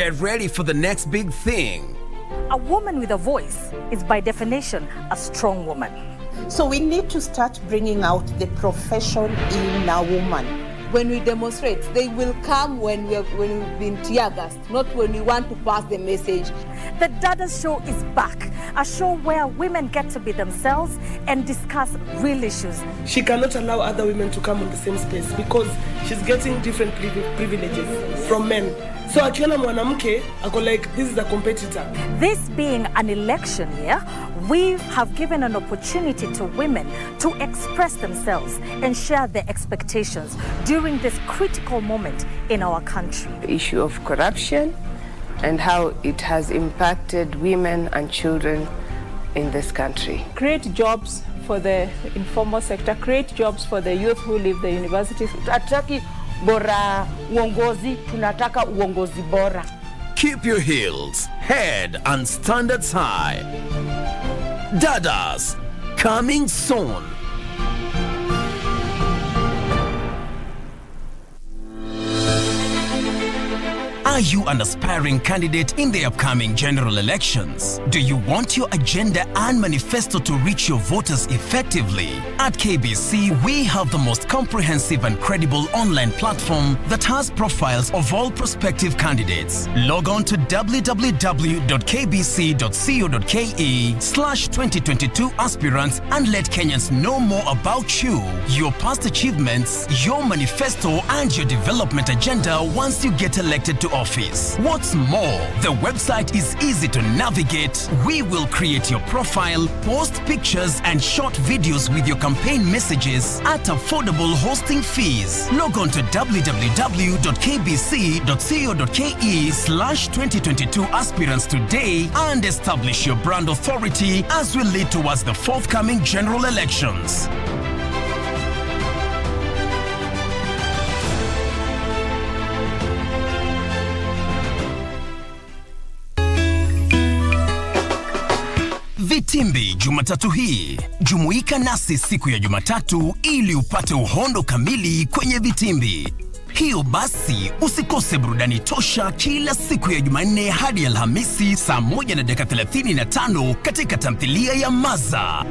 Get ready for the next big thing. A woman with a voice is by definition a strong woman. So we need to start bringing out the profession in a woman. When we demonstrate, they will come when we've been tear gassed, not when we want to pass the message. The Dada's Show is back, a show where women get to be themselves and discuss real issues. She cannot allow other women to come on the same space because she's getting different privileges from men. So akiona mwanamke, ako like, this is a competitor. This being an election year, we have given an opportunity to women to express themselves and share their expectations during this critical moment in our country. The issue of corruption and how it has impacted women and children in this country. Create jobs for the informal sector, create jobs for the youth who leave the universities. Hatutaki bora uongozi, tunataka uongozi bora. Keep your heels, head and standards high. Dadas, coming soon. Are you an aspiring candidate in the upcoming general elections? Do you want your agenda and manifesto to reach your voters effectively? At KBC, we have the most comprehensive and credible online platform that has profiles of all prospective candidates. Log on to www.kbc.co.ke/2022 aspirants and let Kenyans know more about you, your past achievements, your manifesto, and your development agenda once you get elected to office. What's more, the website is easy to navigate. We will create your profile, post pictures and short videos with your campaign messages at affordable hosting fees. Log on to www.kbc.co.ke/2022 aspirants today and establish your brand authority as we lead towards the forthcoming general elections. Vitimbi Jumatatu hii. Jumuika nasi siku ya Jumatatu ili upate uhondo kamili kwenye vitimbi. Hiyo basi usikose burudani tosha kila siku ya Jumanne hadi Alhamisi saa 1:35 katika tamthilia ya Maza.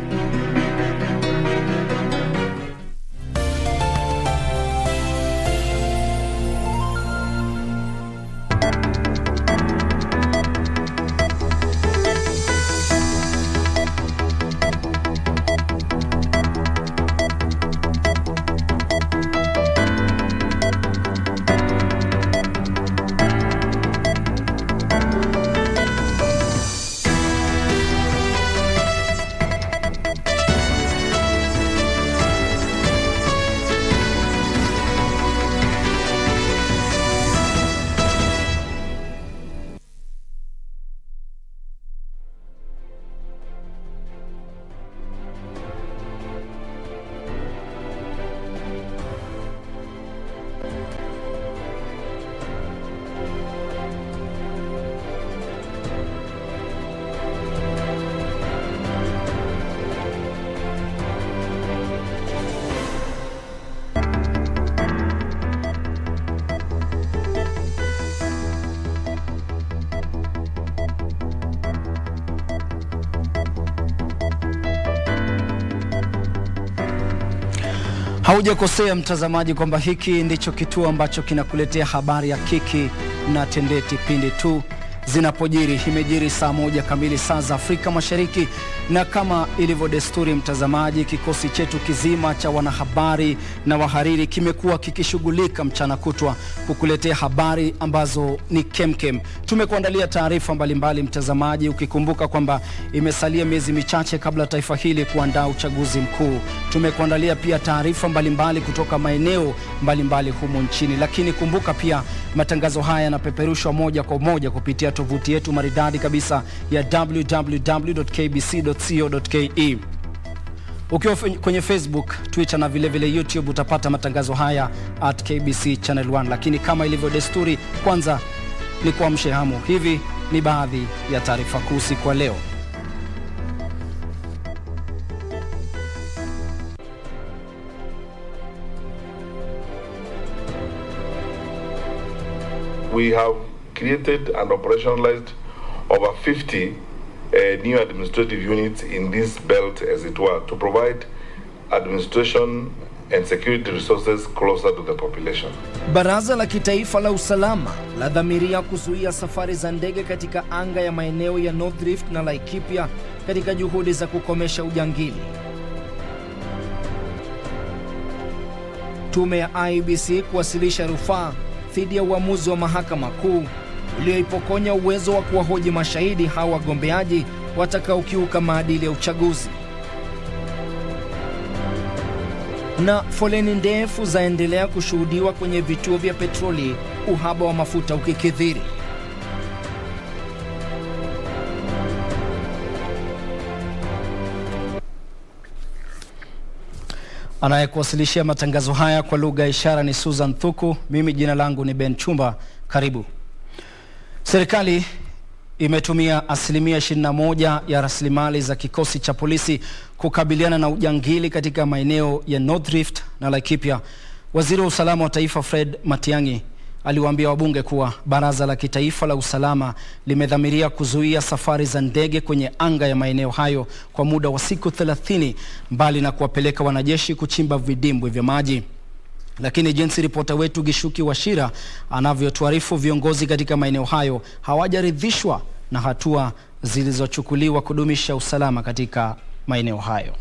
Haujakosea mtazamaji kwamba hiki ndicho kituo ambacho kinakuletea habari ya kiki na tendeti pindi tu zinapojiri. Imejiri saa 1 kamili saa za Afrika Mashariki, na kama ilivyo desturi mtazamaji, kikosi chetu kizima cha wanahabari na wahariri kimekuwa kikishughulika mchana kutwa kukuletea habari ambazo ni kemkem. Tumekuandalia taarifa mbalimbali mtazamaji, ukikumbuka kwamba imesalia miezi michache kabla taifa hili kuandaa uchaguzi mkuu. Tumekuandalia pia taarifa mbalimbali kutoka maeneo mbalimbali humu nchini, lakini kumbuka pia matangazo haya yanapeperushwa moja kwa moja kupitia tovuti yetu maridadi kabisa ya www.kbc.co.ke. Ukiwa kwenye Facebook, Twitter na vile vile YouTube utapata matangazo haya at KBC Channel 1. Lakini kama ilivyo desturi, kwanza ni kuamsha hamu. Hivi ni baadhi ya taarifa kuu kwa leo. We have created and operationalized over 50 new administrative units in this belt, as it were, to provide administration and security resources closer to the population. Baraza la Kitaifa la Usalama la dhamiria kuzuia safari za ndege katika anga ya maeneo ya North Rift na Laikipia katika juhudi za kukomesha ujangili. Tume ya IBC kuwasilisha rufaa dhidi ya uamuzi wa mahakama kuu ulioipokonya uwezo wa kuwahoji mashahidi hawa wagombeaji watakaokiuka maadili ya uchaguzi. Na foleni ndefu zaendelea kushuhudiwa kwenye vituo vya petroli, uhaba wa mafuta ukikithiri. Anayekuwasilishia matangazo haya kwa lugha ya ishara ni Susan Thuku. Mimi jina langu ni Ben Chumba. Karibu. Serikali imetumia asilimia 21 ya rasilimali za kikosi cha polisi kukabiliana na ujangili katika maeneo ya North Rift na Laikipia. Waziri wa usalama wa taifa Fred Matiang'i aliwaambia wabunge kuwa Baraza la Kitaifa la Usalama limedhamiria kuzuia safari za ndege kwenye anga ya maeneo hayo kwa muda wa siku 30, mbali na kuwapeleka wanajeshi kuchimba vidimbwi vya maji. Lakini jinsi ripota wetu Gishuki Washira anavyotuarifu, viongozi katika maeneo hayo hawajaridhishwa na hatua zilizochukuliwa kudumisha usalama katika maeneo hayo.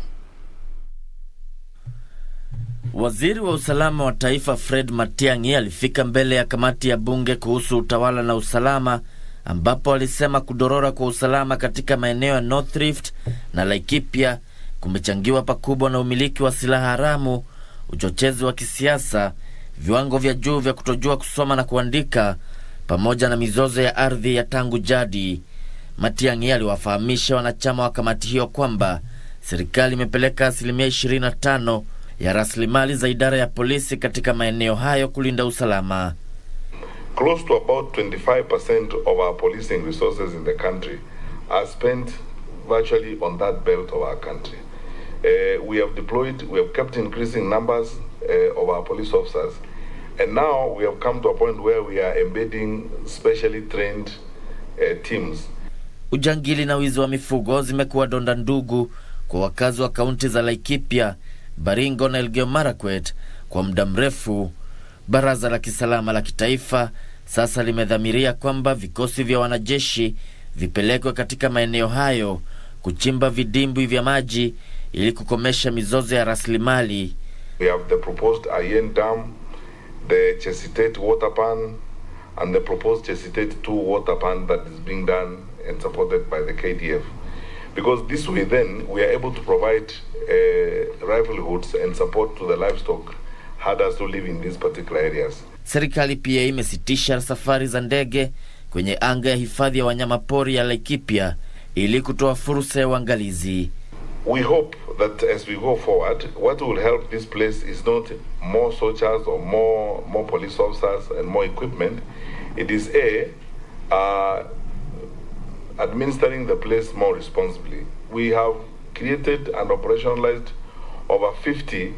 Waziri wa usalama wa taifa Fred Matiang'i alifika mbele ya kamati ya bunge kuhusu utawala na usalama, ambapo alisema kudorora kwa usalama katika maeneo ya North Rift na Laikipia kumechangiwa pakubwa na umiliki wa silaha haramu, uchochezi wa kisiasa, viwango vya juu vya kutojua kusoma na kuandika, pamoja na mizozo ya ardhi ya tangu jadi. Matiang'i aliwafahamisha wanachama wa kamati hiyo kwamba serikali imepeleka asilimia 25 ya rasilimali za idara ya polisi katika maeneo hayo kulinda usalama. Close to about 25% of our policing resources in the country are spent virtually on that belt of our country. We have kept increasing numbers of our police officers, and now we have come to a point where we are embedding specially trained teams. Ujangili na wizi wa mifugo zimekuwa donda ndugu kwa wakazi wa kaunti za Laikipia, Baringo na Elgeyo Marakwet kwa muda mrefu. Baraza la Kisalama la Kitaifa sasa limedhamiria kwamba vikosi vya wanajeshi vipelekwe katika maeneo hayo kuchimba vidimbwi vya maji ili kukomesha mizozo ya rasilimali. We have the proposed Ayen Dam, the Chesitate water pan, and the proposed Chesitate 2 water pan that is being done and supported by the KDF. Because this way then we are able to provide livelihoods and support to the livestock herders who live in these particular areas. Serikali pia imesitisha safari za ndege kwenye anga ya hifadhi ya wanyamapori ya Laikipia ili kutoa fursa ya uangalizi. We hope that as we go forward, what will help this place is not more soldiers or more police officers and more equipment. It is administering the place more responsibly. We have created and operationalized over 50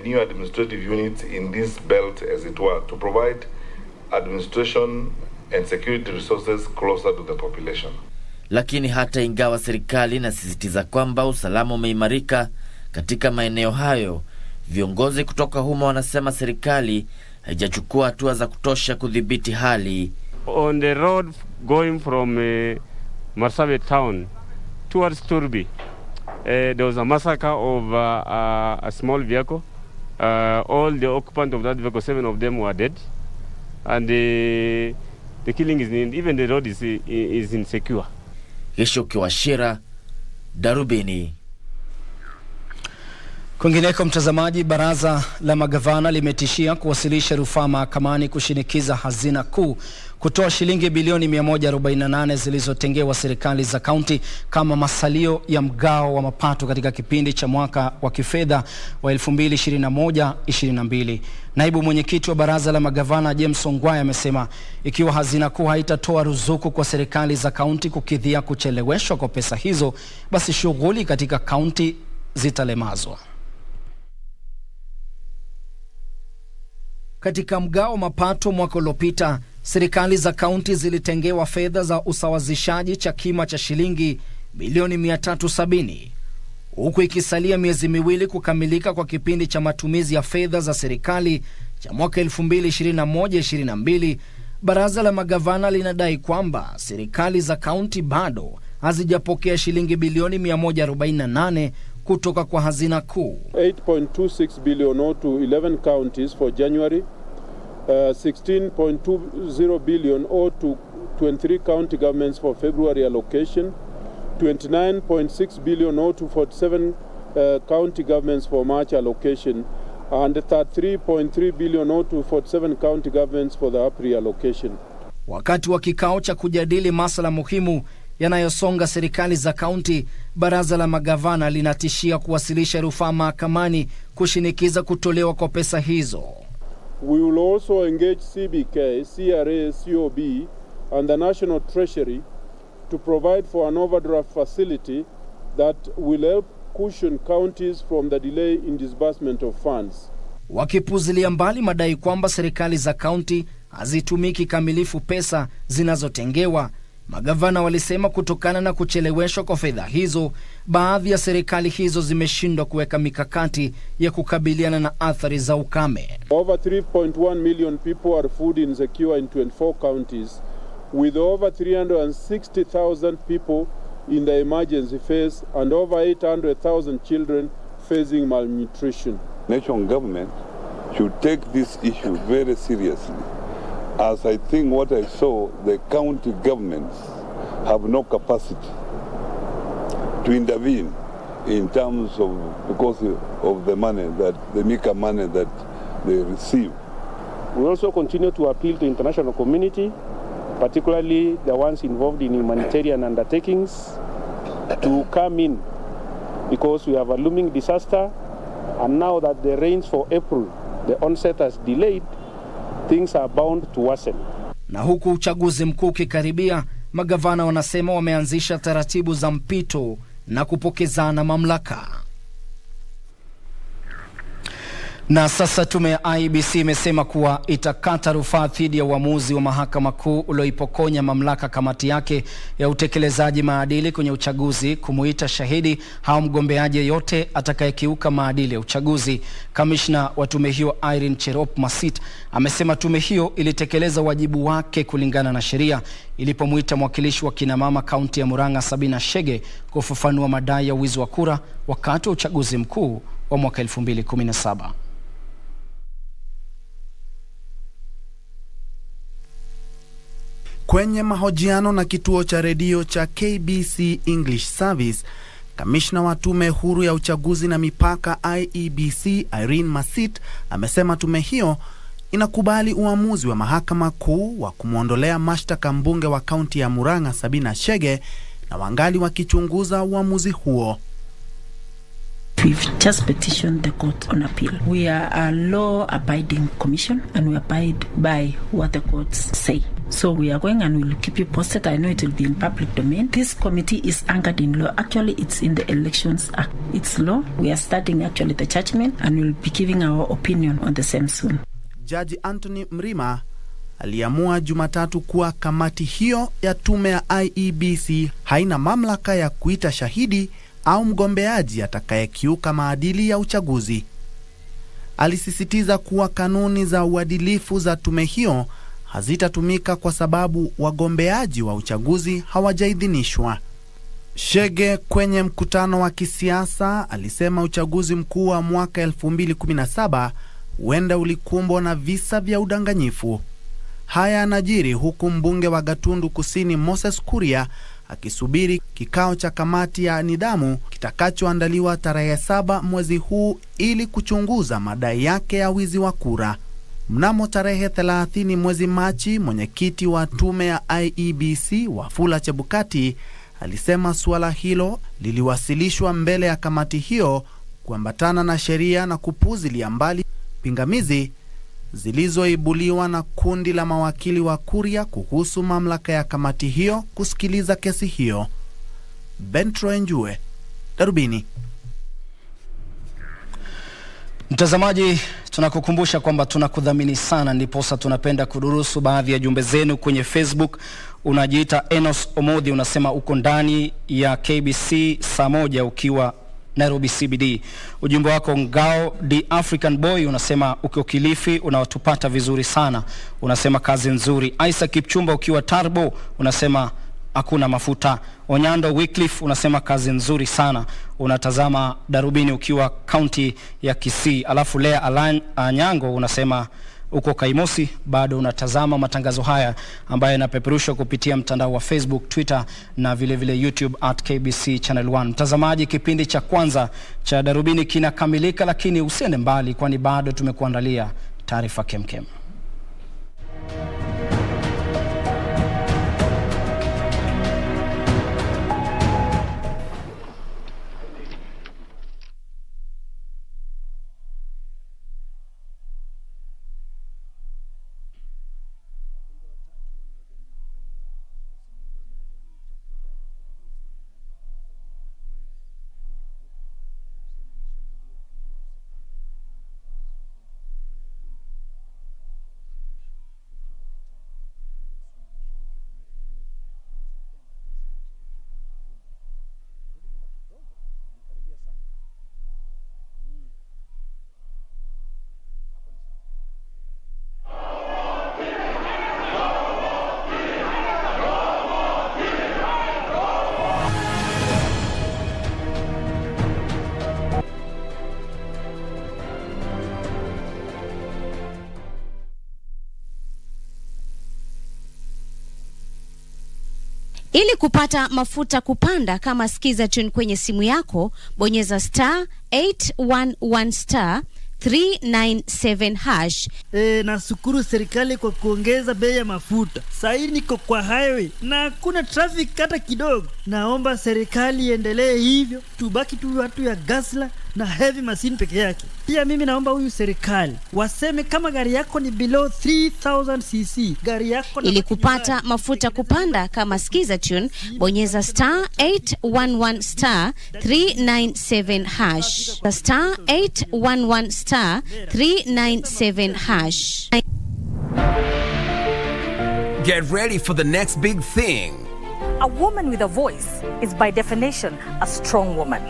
new administrative units in this belt, as it were, to provide administration and security resources closer to the population. Lakini hata ingawa serikali inasisitiza kwamba usalama umeimarika katika maeneo hayo, viongozi kutoka humo wanasema serikali haijachukua hatua za kutosha kudhibiti hali. On the road going from Marsabit town towards Turbi, there was a massacre of a small vehicle. All the occupants of that vehicle, 7 of them were dead, and the killing is even the road is insecure. Gishuki Washira, Darubini. Kwingineko mtazamaji, baraza la magavana limetishia kuwasilisha rufaa mahakamani kushinikiza hazina kuu kutoa shilingi bilioni 148 zilizotengewa serikali za kaunti kama masalio ya mgao wa mapato katika kipindi cha mwaka wa kifedha wa 2021-22. Naibu mwenyekiti wa baraza la magavana James Ongwae amesema ikiwa hazina kuu haitatoa ruzuku kwa serikali za kaunti kukidhia kucheleweshwa kwa pesa hizo, basi shughuli katika kaunti zitalemazwa. Katika mgao mapato mwaka uliopita, serikali za kaunti zilitengewa fedha za usawazishaji cha kima cha shilingi milioni 370. Huku ikisalia miezi miwili kukamilika kwa kipindi cha matumizi ya fedha za serikali cha mwaka 2021-22, baraza la magavana linadai kwamba serikali za kaunti bado hazijapokea shilingi bilioni 148 kutoka kwa hazina kuu. 8.26 billion to 11 counties for January, 16.20 billion to 23 county governments for February allocation, 29.6 billion to 47 county governments for March allocation, and 33.3 billion to 47 county governments for the April allocation. Wakati wa kikao cha kujadili masuala muhimu yanayosonga serikali za kaunti, baraza la magavana linatishia kuwasilisha rufaa mahakamani kushinikiza kutolewa kwa pesa hizo. We will also engage CBK, CRA, COB and the National Treasury to provide for an overdraft facility that will help cushion counties from the delay in disbursement of funds. Wakipuzilia mbali madai kwamba serikali za kaunti hazitumiki kamilifu pesa zinazotengewa, magavana walisema kutokana na kucheleweshwa kwa fedha hizo, baadhi ya serikali hizo zimeshindwa kuweka mikakati ya kukabiliana na athari za ukame. Over 3.1 million people are food insecure in 24 counties, with over 360,000 people in the emergency phase and over 800,000 children facing malnutrition. National government should take this issue very seriously, as I think what I saw, the county governments have no capacity to intervene in terms of, because of the money that, the meager money that they receive. We also continue to appeal to international community, particularly the ones involved in humanitarian undertakings, to come in, because we have a looming disaster, and now that the rains for April, the onset has delayed, things are bound to worsen. Na huku uchaguzi mkuu ukikaribia, magavana wanasema wameanzisha taratibu za mpito na kupokezana mamlaka. Na sasa tume ya IBC imesema kuwa itakata rufaa dhidi ya uamuzi wa mahakama kuu ulioipokonya mamlaka kamati yake ya utekelezaji maadili kwenye uchaguzi kumuita shahidi au mgombeaji yeyote atakayekiuka maadili ya uchaguzi. Kamishna wa tume hiyo Irene Cherop Masit amesema tume hiyo ilitekeleza wajibu wake kulingana na sheria ilipomuita mwakilishi wa kina mama kaunti ya Murang'a Sabina Chege kufafanua madai ya wizi wa kura wakati wa uchaguzi mkuu wa mwaka 2017. Kwenye mahojiano na kituo cha redio cha KBC English Service, kamishna wa tume huru ya uchaguzi na mipaka IEBC Irene Masit amesema tume hiyo inakubali uamuzi wa mahakama kuu wa kumwondolea mashtaka mbunge wa kaunti ya Murang'a Sabina Chege na wangali wakichunguza uamuzi huo. We've just petitioned the court on appeal. We are a law-abiding commission and we abide by what the courts say. So we are going and we'll keep you posted. I know it will be in public domain. This committee is anchored in law. Actually, it's in the Elections Act. It's law. We are starting actually the judgment and we'll be giving our opinion on the same soon. Jaji Anthony Mrima aliamua Jumatatu kuwa kamati hiyo ya tume ya IEBC haina mamlaka ya kuita shahidi au mgombeaji atakayekiuka maadili ya uchaguzi. Alisisitiza kuwa kanuni za uadilifu za tume hiyo hazitatumika kwa sababu wagombeaji wa uchaguzi hawajaidhinishwa. Chege kwenye mkutano wa kisiasa alisema uchaguzi mkuu wa mwaka 2017 huenda ulikumbwa na visa vya udanganyifu. Haya yanajiri huku mbunge wa Gatundu Kusini Moses Kuria akisubiri kikao cha kamati ya nidhamu kitakachoandaliwa tarehe 7 mwezi huu ili kuchunguza madai yake ya wizi wa kura. Mnamo tarehe 30 mwezi Machi, mwenyekiti wa tume ya IEBC Wafula Chebukati alisema suala hilo liliwasilishwa mbele ya kamati hiyo kuambatana na sheria na kupuzilia mbali pingamizi zilizoibuliwa na kundi la mawakili wa Kuria kuhusu mamlaka ya kamati hiyo kusikiliza kesi hiyo. Bentro Njue, Darubini. Mtazamaji, Tunakukumbusha kwamba tunakudhamini sana, ndiposa tunapenda kudurusu baadhi ya jumbe zenu kwenye Facebook. Unajiita Enos Omodhi, unasema uko ndani ya KBC saa 1 ukiwa Nairobi CBD. Ujumbe wako Ngao The African Boy unasema ukiwa Kilifi unawatupata vizuri sana. Unasema kazi nzuri. Isaac Chumba ukiwa Tarbo unasema hakuna mafuta. Onyando Wycliffe unasema kazi nzuri sana. Unatazama Darubini ukiwa county ya Kisii. Alafu Lea Anyango unasema uko Kaimosi, bado unatazama matangazo haya ambayo yanapeperushwa kupitia mtandao wa Facebook, Twitter na vile vile YouTube @KBC Channel 1. Mtazamaji, kipindi cha kwanza cha Darubini kinakamilika, lakini usiende mbali kwani bado tumekuandalia taarifa kemkem. Ili kupata mafuta kupanda kama skiza tune kwenye simu yako, bonyeza *811 397 hash. Nashukuru serikali kwa kuongeza bei ya mafuta. Sasa niko kwa highway na hakuna traffic hata kidogo. Naomba serikali iendelee hivyo, tubaki tu watu ya gasla na heavy machine peke yake. Pia mimi naomba huyu serikali waseme kama gari yako ni below 3000 cc, gari yako. Ili kupata mafuta kupanda kama skiza tune, bonyeza *811 397 hash. *811 397 hash. Get ready for the next big thing. A woman with a voice is by definition a strong woman.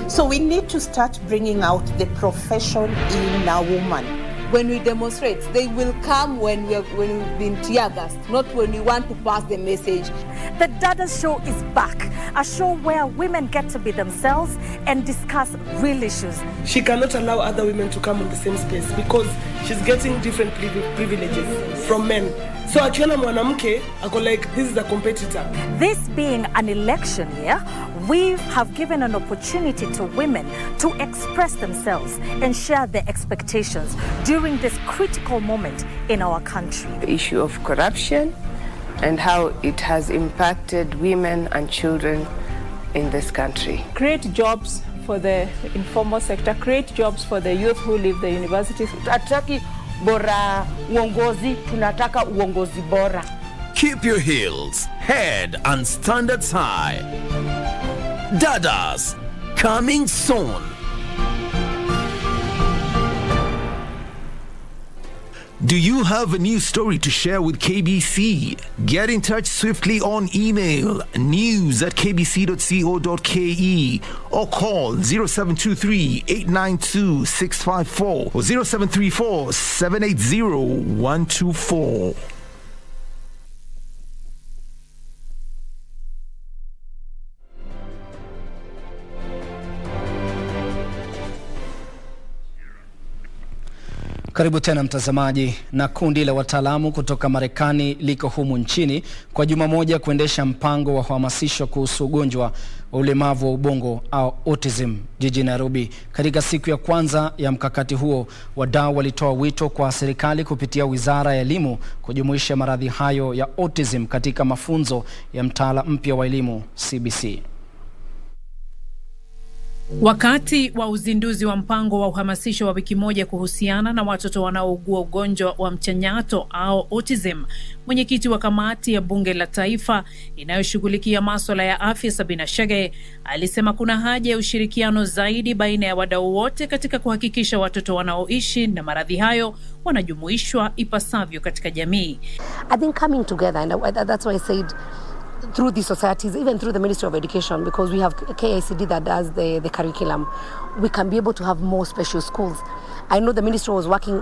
So we need to start bringing out the profession in a woman. When we demonstrate, they will come when we've been tear gassed, not when we want to pass the message. The Dada's Show is back, a show where women get to be themselves and discuss real issues. She cannot allow other women to come in the same space because she's getting different privileges from men. So akiona mwanamke ako like this is a competitor. This being an election year, we have given an opportunity to women to express themselves and share their expectations during this critical moment in our country. The issue of corruption and how it has impacted women and children in this country. Create jobs for the informal sector, create jobs for the youth who leave the universities. Ataki bora uongozi, tunataka uongozi bora. Keep your heels, head and standards high. Dadas, coming soon. Do you have a new story to share with KBC? Get in touch swiftly on email news@kbc.co.ke or call 0723 892 654 or 0734 780 124. Karibu tena mtazamaji. Na kundi la wataalamu kutoka Marekani liko humu nchini kwa juma moja kuendesha mpango wa kuhamasisha kuhusu ugonjwa wa ulemavu wa ubongo au autism jijini Nairobi. Katika siku ya kwanza ya mkakati huo, wadau walitoa wito kwa serikali kupitia Wizara ya Elimu kujumuisha maradhi hayo ya autism katika mafunzo ya mtaala mpya wa elimu CBC. Wakati wa uzinduzi wa mpango wa uhamasisho wa wiki moja kuhusiana na watoto wanaougua ugonjwa wa mchanyato au autism, mwenyekiti wa kamati ya bunge la taifa inayoshughulikia masuala ya afya Sabina Chege alisema kuna haja ya ushirikiano zaidi baina ya wadau wote katika kuhakikisha watoto wanaoishi na maradhi hayo wanajumuishwa ipasavyo katika jamii. I think coming together, and that's why I said through the societies, even through the Ministry of Education, because we have KICD that does the curriculum, we can be able to have more special schools. I know the ministry was working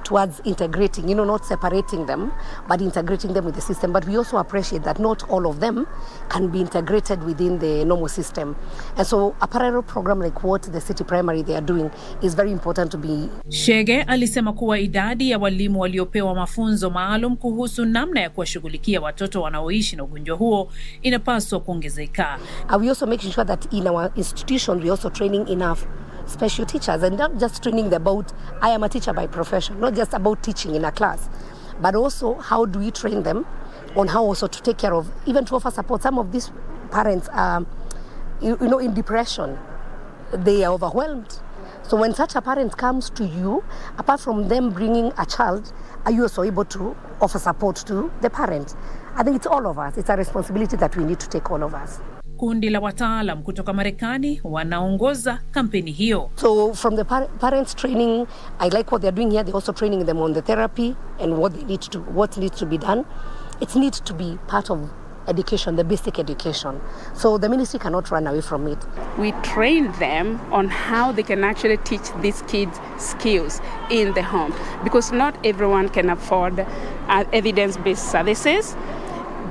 towards integrating, not separating them, but integrating them with the system. But we also appreciate that not all of them can be integrated within the normal system. And so a parallel program like what the city primary they are doing is very important to be. Chege alisema kuwa idadi ya walimu waliopewa mafunzo maalum kuhusu namna ya kuwashughulikia watoto wanaoishi na ugonjwa huo inapaswa kuongezeka. We also making sure that in our institutions we also training enough special teachers, and not just training them about I am a teacher by profession, not just about teaching in a class, but also how do we train them on how also to take care of, even to offer support. Some of these parents are in depression, they are overwhelmed. So when such a parent comes to you, apart from them bringing a child, are you also able to offer support to the parent? I think it's all of us. It's a responsibility that we need to take, all of us. Kundi la wataalam kutoka Marekani wanaongoza kampeni hiyo. So from the parents training, I like what they're doing here. They're also training them on the therapy and what needs to be done. It needs to be part of education, the basic education. So the ministry cannot run away from it. We train them on how they can actually teach these kids skills in the home, because not everyone can afford evidence-based services.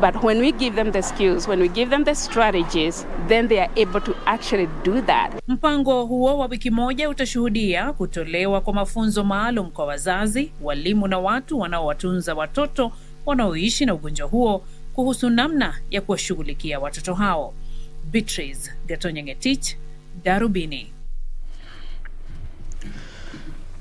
But when we give them the skills, when we give them the strategies, then they are able to actually do that. Mpango huo wa wiki moja utashuhudia kutolewa kwa mafunzo maalum kwa wazazi, walimu na watu wanaowatunza watoto wanaoishi na ugonjwa huo kuhusu namna ya kuwashughulikia watoto hao. Beatrice Gatonyengetich, Darubini.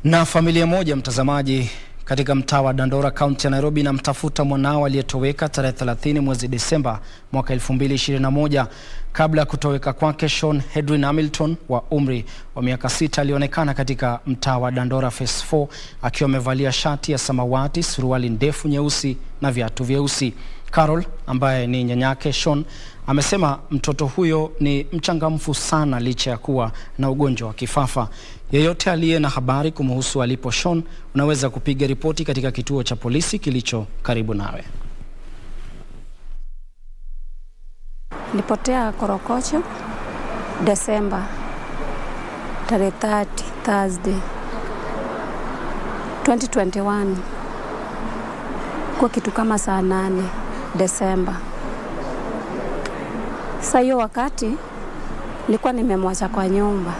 Na familia moja, mtazamaji, katika mtaa wa Dandora, kaunti ya Nairobi, na mtafuta mwanao aliyetoweka tarehe 30 mwezi Desemba mwaka 2021. Kabla ya kutoweka kwake, Sean Hedwin Hamilton wa umri wa miaka 6 alionekana katika mtaa wa Dandora Phase 4 akiwa amevalia shati ya samawati, suruali ndefu nyeusi na viatu vyeusi. Carol, ambaye ni nyanyake Sean, amesema mtoto huyo ni mchangamfu sana licha ya kuwa na ugonjwa wa kifafa. Yeyote aliye na habari kumhusu alipo Sean, unaweza kupiga ripoti katika kituo cha polisi kilicho karibu nawe. Nilipotea Korokocho Desemba tarehe 30, Thursday 2021, kwa kitu kama saa 8 Desemba. Sasa hiyo wakati nilikuwa nimemwacha kwa nyumba.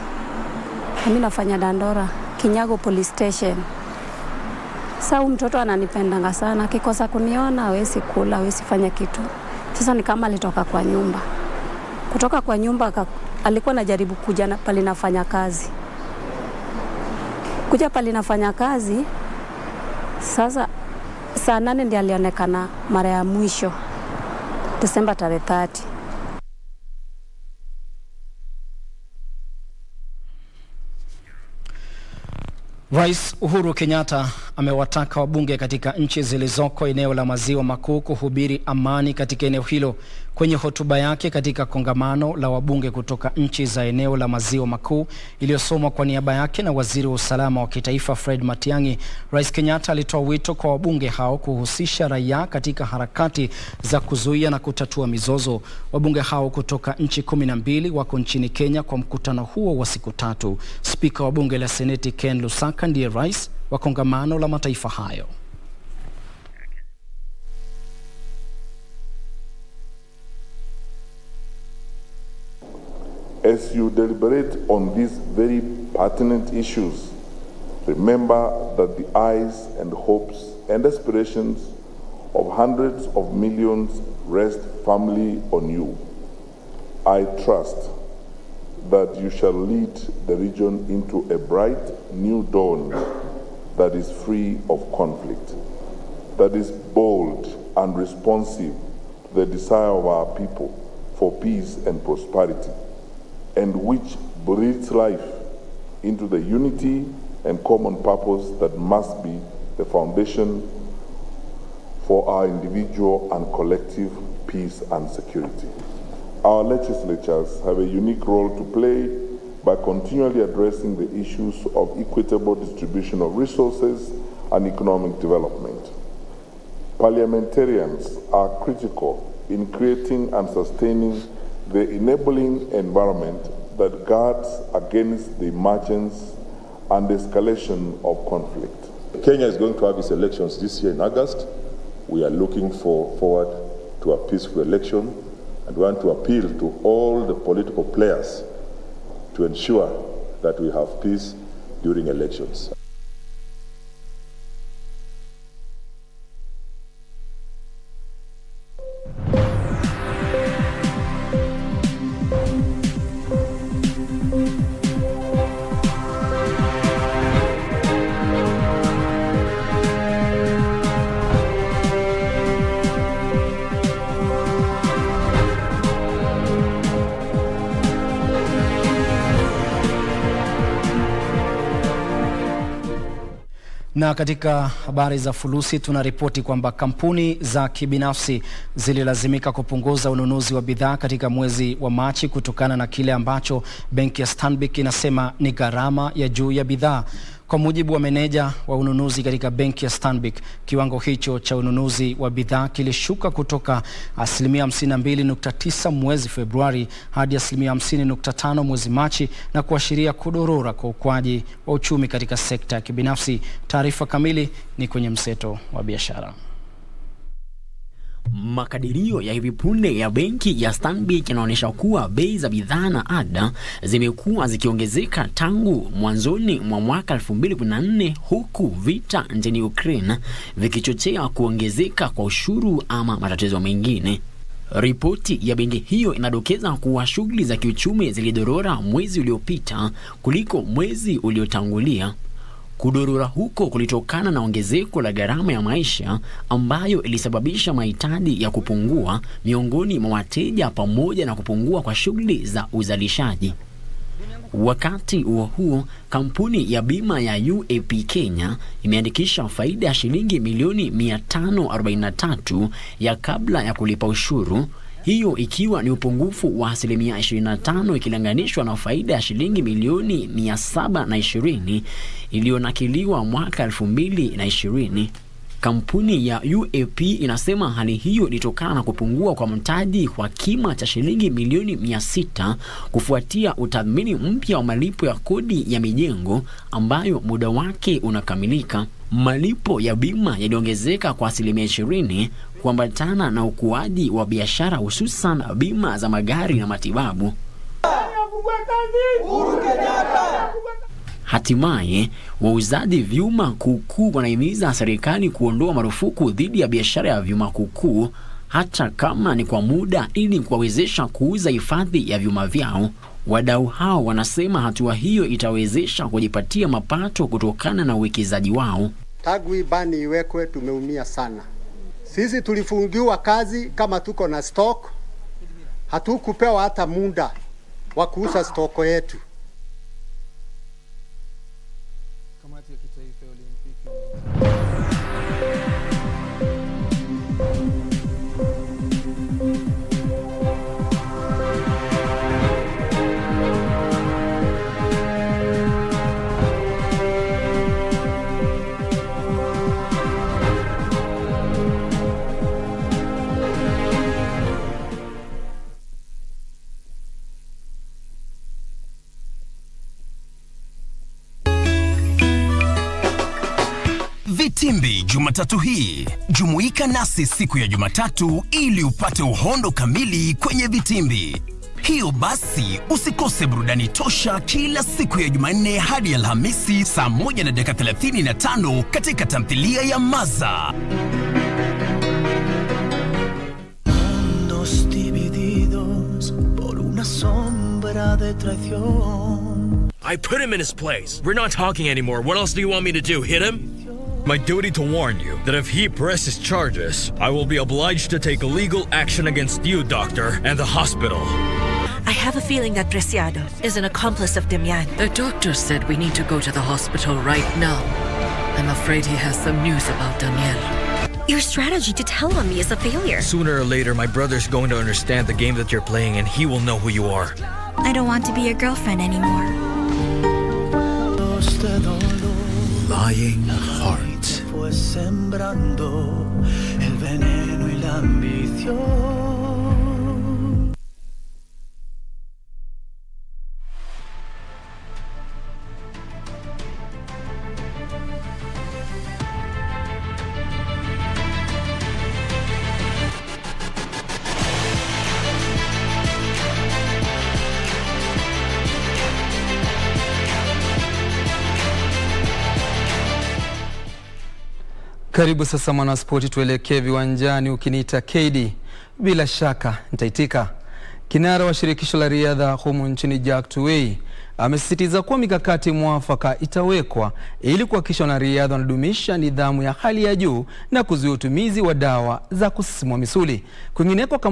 Mimi nafanya Dandora Kinyago Police Station. Sasa mtoto ananipendanga sana, akikosa kuniona hawezi kula, hawezi fanya kitu. Sasa ni kama alitoka kwa nyumba. Kutoka kwa nyumba alikuwa anajaribu kuja pale nafanya kazi. Kuja pale nafanya kazi. Sasa saa 8 ndiye alionekana mara ya mwisho Desemba tarehe 30. Rais Uhuru Kenyatta amewataka wabunge katika nchi zilizoko eneo la Maziwa Makuu kuhubiri amani katika eneo hilo. Kwenye hotuba yake katika kongamano la wabunge kutoka nchi za eneo la Maziwa Makuu iliyosomwa kwa niaba yake na Waziri wa Usalama wa Kitaifa Fred Matiang'i, Rais Kenyatta alitoa wito kwa wabunge hao kuhusisha raia katika harakati za kuzuia na kutatua mizozo. Wabunge hao kutoka nchi 12 wako nchini Kenya kwa mkutano huo wa siku 3. Spika wa bunge la Seneti Ken Lusaka ndiye rais wa kongamano la mataifa hayo. As you deliberate on these very pertinent issues, remember that the eyes and hopes and aspirations of hundreds of millions rest firmly on you. I trust that you shall lead the region into a bright new dawn that is free of conflict, that is bold and responsive to the desire of our people for peace and prosperity, and which breathes life into the unity and common purpose that must be the foundation for our individual and collective peace and security. Our legislatures have a unique role to play by continually addressing the issues of equitable distribution of resources and economic development. Parliamentarians are critical in creating and sustaining the enabling environment that guards against the emergence and escalation of conflict. Kenya is going to have its elections this year in August. We are looking forward to a peaceful election and want to appeal to all the political players to ensure that we have peace during elections. Na katika habari za fulusi tunaripoti kwamba kampuni za kibinafsi zililazimika kupunguza ununuzi wa bidhaa katika mwezi wa Machi kutokana na kile ambacho benki ya Stanbic inasema ni gharama ya juu ya bidhaa. Kwa mujibu wa meneja wa ununuzi katika benki ya Stanbic, kiwango hicho cha ununuzi wa bidhaa kilishuka kutoka 52.9 mwezi Februari hadi 50.5 mwezi Machi na kuashiria kudorora kwa ukuaji wa uchumi katika sekta ya kibinafsi. Taarifa kamili ni kwenye mseto wa biashara. Makadirio ya hivi punde ya benki ya Stanbic yanaonyesha kuwa bei za bidhaa na ada zimekuwa zikiongezeka tangu mwanzoni mwa mwaka 2014, huku vita nchini Ukraine vikichochea kuongezeka kwa ushuru ama matatizo mengine. Ripoti ya benki hiyo inadokeza kuwa shughuli za kiuchumi zilidorora mwezi uliopita kuliko mwezi uliotangulia. Kudorora huko kulitokana na ongezeko la gharama ya maisha ambayo ilisababisha mahitaji ya kupungua miongoni mwa wateja pamoja na kupungua kwa shughuli za uzalishaji. Wakati huo kampuni ya bima ya UAP Kenya imeandikisha faida ya shilingi milioni 543 ya kabla ya kulipa ushuru, hiyo ikiwa ni upungufu wa 25% ikilinganishwa na faida ya shilingi milioni 720 iliyonakiliwa mwaka 2020. Kampuni ya UAP inasema hali hiyo ilitokana na kupungua kwa mtaji kwa kima cha shilingi milioni 600 kufuatia utathmini mpya wa malipo ya kodi ya mijengo ambayo muda wake unakamilika. Malipo ya bima yaliongezeka kwa 20% kuambatana na ukuaji wa biashara, hususan bima za magari na matibabu. Hatimaye, wauzaji vyuma kuukuu wanahimiza serikali kuondoa marufuku dhidi ya biashara ya vyuma kuukuu hata kama ni kwa muda ili kuwawezesha kuuza hifadhi ya vyuma vyao. Wadau hao wanasema hatua hiyo itawezesha kujipatia mapato kutokana na uwekezaji wao. Tangu bani iwekwe tumeumia sana. Sisi tulifungiwa kazi kama tuko na stock, hatukupewa hata muda wa kuuza stock yetu. Kamati ya kitaifa ya Olimpiki. Vitimbi Jumatatu hii. Jumuika nasi siku ya Jumatatu ili upate uhondo kamili kwenye vitimbi. Hiyo basi usikose burudani tosha kila siku ya Jumanne hadi Alhamisi saa 1:35 katika tamthilia ya Maza. Mundos divididos por una sombra de traición. I put him in his place. We're not talking anymore. What else do you want me to do? Hit him? My duty to warn you that if he presses charges, I will be obliged to take legal action against you, doctor, and the hospital. I have a feeling that Preciado is an accomplice of Damian. The doctor said we need to go to the hospital right now. I'm afraid he has some news about Daniel. Your strategy to tell on me is a failure. Sooner or later, my brother's going to understand the game that you're playing and he will know who you are. I don't want to be your girlfriend anymore. Lying heart. Fue sembrando el veneno y la ambición. Karibu sasa mwanaspoti, tuelekee viwanjani. Ukiniita KD bila shaka nitaitika. Kinara wa shirikisho la riadha humu nchini Jack Tuwei amesisitiza kuwa mikakati mwafaka itawekwa ili kuhakikisha wanariadha wanadumisha nidhamu ya hali ya juu na kuzuia utumizi wa dawa za kusisimua misuli. Kwingineko kama